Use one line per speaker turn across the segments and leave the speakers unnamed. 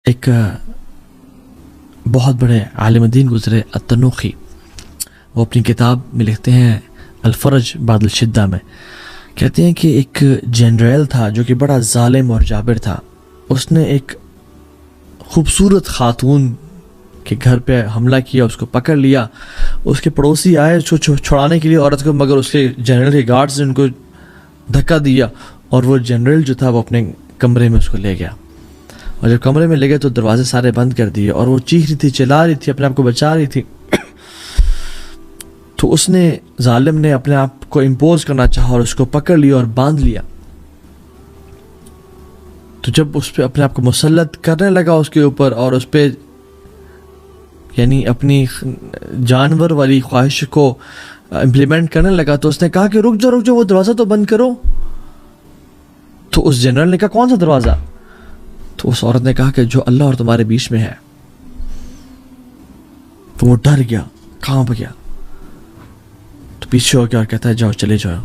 ایک بہت بڑے عالم دین گزرے التنوخی، وہ اپنی کتاب میں لکھتے ہیں الفرج بعد الشدہ میں، کہتے ہیں کہ ایک جنرل تھا جو کہ بڑا ظالم اور جابر تھا. اس نے ایک خوبصورت خاتون کے گھر پہ حملہ کیا، اس کو پکڑ لیا. اس کے پڑوسی آئے اس کو چھڑانے کے لیے عورت کو، مگر اس کے جنرل کے گارڈز نے ان کو دھکا دیا اور وہ جنرل جو تھا وہ اپنے کمرے میں اس کو لے گیا. اور جب کمرے میں لے گئے تو دروازے سارے بند کر دیے اور وہ چیخ رہی تھی، چلا رہی تھی، اپنے آپ کو بچا رہی تھی. تو اس نے ظالم نے اپنے آپ کو امپوز کرنا چاہا اور اس کو پکڑ لیا اور باندھ لیا. تو جب اس پہ اپنے آپ کو مسلط کرنے لگا اس کے اوپر اور اس پہ یعنی اپنی جانور والی خواہش کو امپلیمنٹ کرنے لگا، تو اس نے کہا کہ رک جاؤ وہ دروازہ تو بند کرو. تو اس جنرل نے کہا کون سا دروازہ؟ تو اس عورت نے کہا کہ جو اللہ اور تمہارے بیچ میں ہے. تو وہ ڈر گیا، کانپ گیا، تو پیچھے ہو گیا اور کہتا ہے جاؤ چلے جاؤ،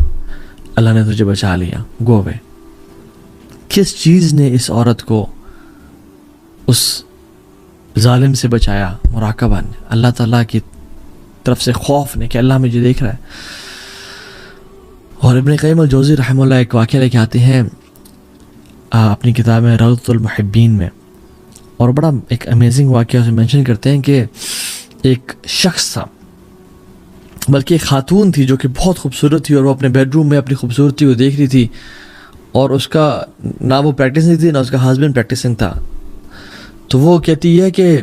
اللہ نے تجھے بچا لیا، گو اوے. کس چیز نے اس عورت کو اس ظالم سے بچایا؟ مراقبہ نے، اللہ تعالیٰ کی طرف سے خوف نے کہ اللہ مجھے دیکھ رہا ہے. اور ابن قیم الجوزی رحمہ اللہ ایک واقعہ لے کے آتے ہیں اپنی کتاب میں روضۃ المحبین میں، اور بڑا ایک امیزنگ واقعہ اسے مینشن کرتے ہیں کہ ایک شخص تھا، بلکہ ایک خاتون تھی جو کہ بہت خوبصورت تھی، اور وہ اپنے بیڈ روم میں اپنی خوبصورتی کو دیکھ رہی تھی، اور اس کا نہ وہ پریکٹسنگ تھی نہ اس کا ہسبینڈ پریکٹسنگ تھا. تو وہ کہتی ہے کہ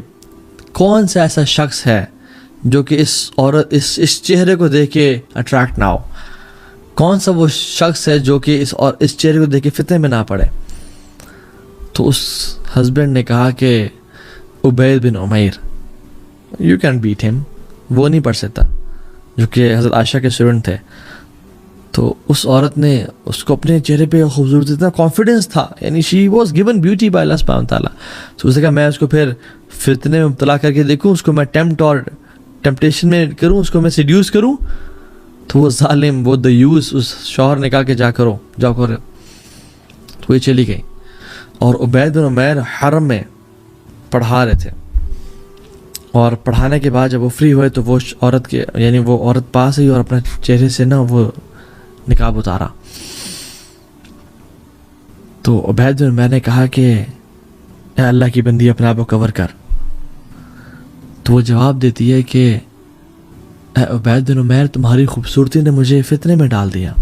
کون سا ایسا شخص ہے جو کہ اس عورت اس چہرے کو دیکھ کے اٹریکٹ نہ ہو؟ کون سا وہ شخص ہے جو کہ اس چہرے کو دیکھ کے فتنے میں نہ پڑے؟ تو اس ہسبینڈ نے کہا کہ عبید بن عمیر، یو کین بیٹ ہم، وہ نہیں پڑھ سکتا، جو کہ حضرت عائشہ کے اسٹوڈنٹ تھے. تو اس عورت نے اس کو اپنے چہرے پہ خوبصورتی، اتنا کانفیڈنس تھا، یعنی she was given beauty by اللہ سبحانہ تعالیٰ. تو اس نے کہا میں اس کو پھر فتنے میں مبتلا کر کے دیکھوں، اس کو میں ٹیمپٹیشن میں کروں، اس کو میں سیڈیوس کروں. تو وہ ظالم، وہ دیوس، اس شوہر نے کہا کہ جاؤ کرو. تو یہ چلی گئی، اور عبید بن عمیر حرم میں پڑھا رہے تھے، اور پڑھانے کے بعد جب وہ فری ہوئے تو وہ عورت پاس آئی اور اپنے چہرے سے نا وہ نقاب اتارا. تو عبید بن عمیر نے کہا کہ اے اللہ کی بندی اپنے آپ کو کور کر. تو وہ جواب دیتی ہے کہ اے عبید بن عمیر، تمہاری خوبصورتی نے مجھے فتنے میں ڈال دیا،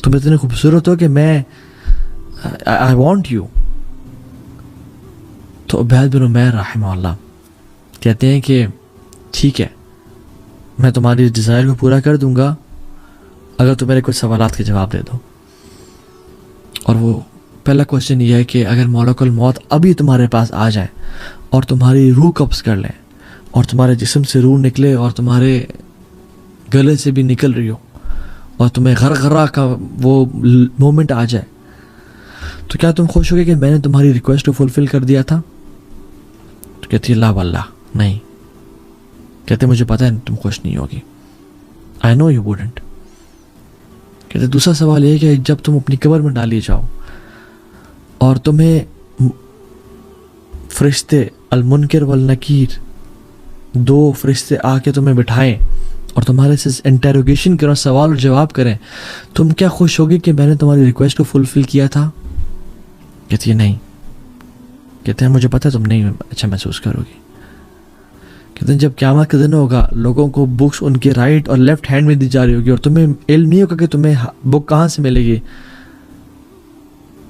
تم اتنے خوبصورت ہو کہ میں I want you. تو عبید بن عمیر رحمہ اللہ کہتے ہیں کہ ٹھیک ہے، میں تمہاری ڈیزائر کو پورا کر دوں گا اگر تم میرے کچھ سوالات کے جواب دے دو. اور وہ پہلا کوشچن یہ ہے کہ اگر ملک الموت ابھی تمہارے پاس آ جائے اور تمہاری روح قبض کر لیں اور تمہارے جسم سے روح نکلے اور تمہارے گلے سے بھی نکل رہی ہو اور تمہیں غرغرہ کا وہ مومنٹ آ جائے، تو کیا تم خوش ہوگے کہ میں نے تمہاری ریکویسٹ کو فلفل کر دیا تھا؟ تو کہتی اللہ واللہ نہیں. کہتے مجھے پتہ ہے تم خوش نہیں ہوگی، I know you wouldn't. کہتے دوسرا سوال یہ کہ جب تم اپنی قبر میں ڈالی جاؤ اور تمہیں فرشتے المنکر والنکیر، دو فرشتے آ کے تمہیں بٹھائیں اور تمہارے سے انٹیروگیشن کریں، سوال اور جواب کریں، تم کیا خوش ہوگی کہ میں نے تمہاری ریکویسٹ کو فلفل کیا تھا؟ کہتی ہے نہیں. کہتے ہیں مجھے پتہ ہے تم نہیں اچھا محسوس کرو گی. کہتے ہیں جب قیامت کا دن ہوگا، لوگوں کو بکس ان کے رائٹ اور لیفٹ ہینڈ میں دی جا رہی ہوگی اور تمہیں علم نہیں ہوگا کہ تمہیں بک کہاں سے ملے گی،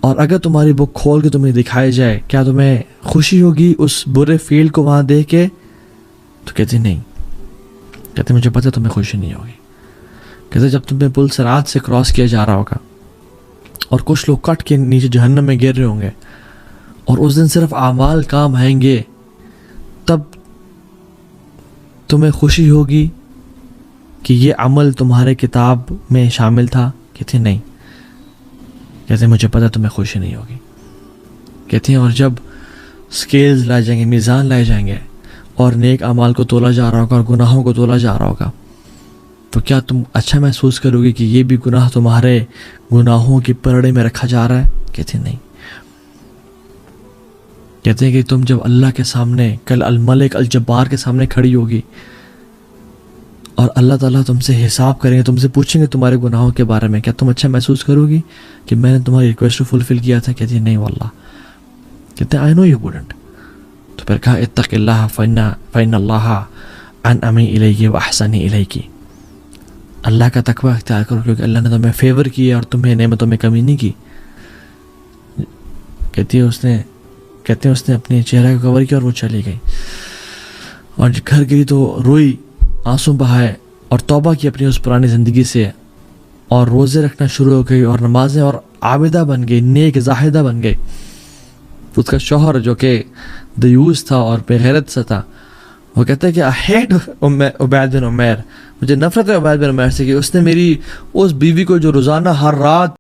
اور اگر تمہاری بک کھول کے تمہیں دکھائی جائے کیا تمہیں خوشی ہوگی اس برے فیل کو وہاں دیکھ کے؟ تو کہتے نہیں. کہتے مجھے پتہ تمہیں خوشی نہیں ہوگی. کہتے جب تمہیں پل صراط سے کراس کیا جا رہا ہوگا اور کچھ لوگ کٹ کے نیچے جہنم میں گر رہے ہوں گے اور اس دن صرف اعمال کام آئیں گے، تب تمہیں خوشی ہوگی کہ یہ عمل تمہارے کتاب میں شامل تھا؟ کہتے نہیں. کہتے مجھے پتہ تمہیں خوشی نہیں ہوگی. کہتے ہیں اور جب سکیلز لائے جائیں گے، میزان لائے جائیں گے اور نیک اعمال کو تولا جا رہا ہوگا اور گناہوں کو تولا جا رہا ہوگا، تو کیا تم اچھا محسوس کرو گے کہ یہ بھی گناہ تمہارے گناہوں کی پرڑے میں رکھا جا رہا ہے؟ کہتے نہیں. کہتے ہیں کہ تم جب اللہ کے سامنے کل الملک الجبار کے سامنے کھڑی ہوگی اور اللہ تعالیٰ تم سے حساب کریں گے، تم سے پوچھیں گے تمہارے گناہوں کے بارے میں، کیا تم اچھا محسوس کرو گی کہ میں نے تمہاری ریکویسٹ کو فلفل کیا تھا؟ کہتی ہے نہیں واللہ. کہتے ہیں آئی نو یو وڈنٹ. تو پھر کہا اتق اللہ فإن اللہ انعمی الیہ واحسن الیک. اللہ کا تقوی اختیار کرو کیونکہ اللہ نے تمہیں فیور کیا اور تمہیں نعمتوں میں کمی نہیں کی. کہتے ہیں اس نے اپنے چہرہ کو کور کیا اور وہ چلی گئی اور گھر گئی تو روئی، آنسو بہائے اور توبہ کی اپنی اس پرانی زندگی سے اور روزے رکھنا شروع ہو گئی اور نمازیں اور عابدہ بن گئی، نیک زاہدہ بن گئی. اس کا شوہر جو کہ دیوس تھا اور بے غیرت سے تھا، وہ کہتا ہے کہ I hate عبید بن عمیر، مجھے نفرت ہے عبید بن عمیر سے کہ اس نے میری اس بیوی کو جو روزانہ ہر رات